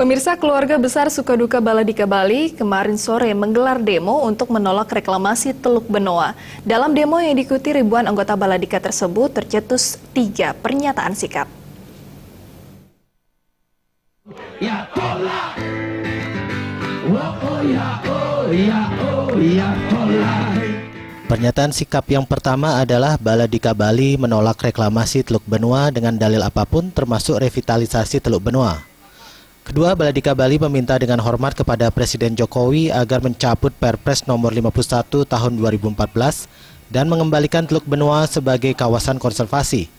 Pemirsa, keluarga besar Sukaduka Baladika Bali kemarin sore menggelar demo untuk menolak reklamasi Teluk Benoa. Dalam demo yang diikuti ribuan anggota Baladika tersebut tercetus 3 pernyataan sikap. Ya tolak. Oh ya, oh ya, oh ya tolak. Pernyataan sikap yang pertama adalah Baladika Bali menolak reklamasi Teluk Benoa dengan dalil apapun termasuk revitalisasi Teluk Benoa. Kedua, Baladika Bali meminta dengan hormat kepada Presiden Jokowi agar mencabut Perpres nomor 51 tahun 2014 dan mengembalikan Teluk Benoa sebagai kawasan konservasi.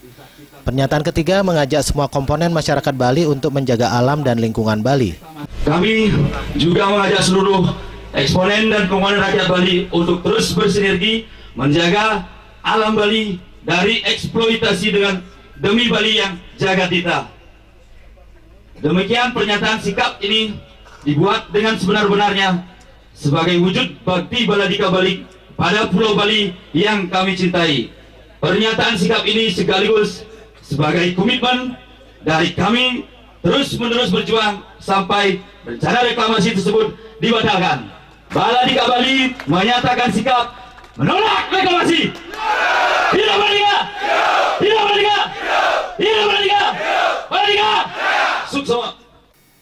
Pernyataan ketiga mengajak semua komponen masyarakat Bali untuk menjaga alam dan lingkungan Bali. Kami juga mengajak seluruh eksponen dan komponen rakyat Bali untuk terus bersinergi menjaga alam Bali dari eksploitasi demi Bali yang jagatita. Demikian pernyataan sikap ini dibuat dengan sebenar-benarnya sebagai wujud bakti Baladika Bali pada Pulau Bali yang kami cintai. Pernyataan sikap ini sekaligus sebagai komitmen dari kami terus-menerus berjuang sampai rencana reklamasi tersebut dibatalkan. Baladika Bali menyatakan sikap menolak reklamasi. Hidup Baladika! Hidup Baladika! Hidup Baladika! Baladika!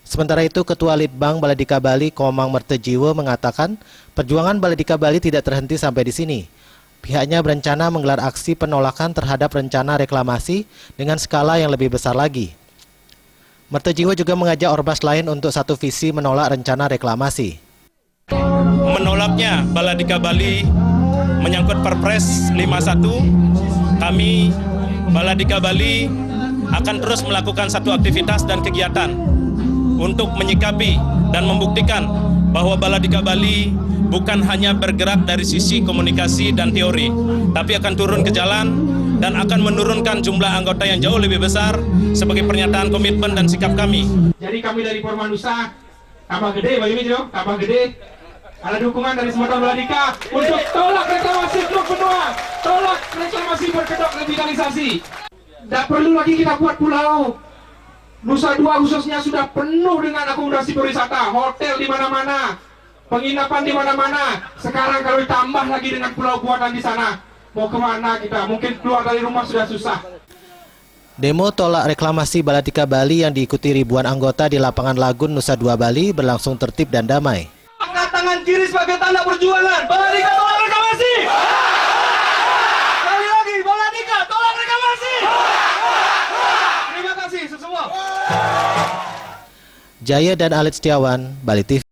Sementara itu, Ketua Litbang Baladika Bali Komang Mertejiwo mengatakan perjuangan Baladika Bali tidak terhenti sampai di sini. Pihaknya berencana menggelar aksi penolakan terhadap rencana reklamasi dengan skala yang lebih besar lagi. Mertejiwo juga mengajak ormas lain untuk satu visi menolak rencana reklamasi. Menolaknya Baladika Bali menyangkut Perpres 51, kami Baladika Bali akan terus melakukan satu aktivitas dan kegiatan untuk menyikapi dan membuktikan bahwa Baladika Bali bukan hanya bergerak dari sisi komunikasi dan teori, tapi akan turun ke jalan dan akan menurunkan jumlah anggota yang jauh lebih besar sebagai pernyataan komitmen dan sikap kami. Jadi kami dari Pormanusa, tambah gede, Bayu Midro, tambah gede. Ada dukungan dari semua Baladika untuk tolak reklamasi Teluk Benoa, tolak reklamasi berkedok revitalisasi. Tidak perlu lagi kita buat pulau. Nusa Dua khususnya sudah penuh dengan akomodasi berwisata, hotel di mana-mana, penginapan di mana-mana. Sekarang kalau ditambah lagi dengan pulau buatan di sana, mau kemana kita? Mungkin keluar dari rumah sudah susah. Demo tolak reklamasi Baladika Bali yang diikuti ribuan anggota di lapangan Lagun Nusa Dua Bali berlangsung tertib dan damai. Angkat tangan kiri sebagai tanda perjuangan. Baladika tolak reklamasi. Sekali lagi, Baladika tolak reklamasi. Terima kasih semua. Jaya dan Alit Setiawan, Bali TV.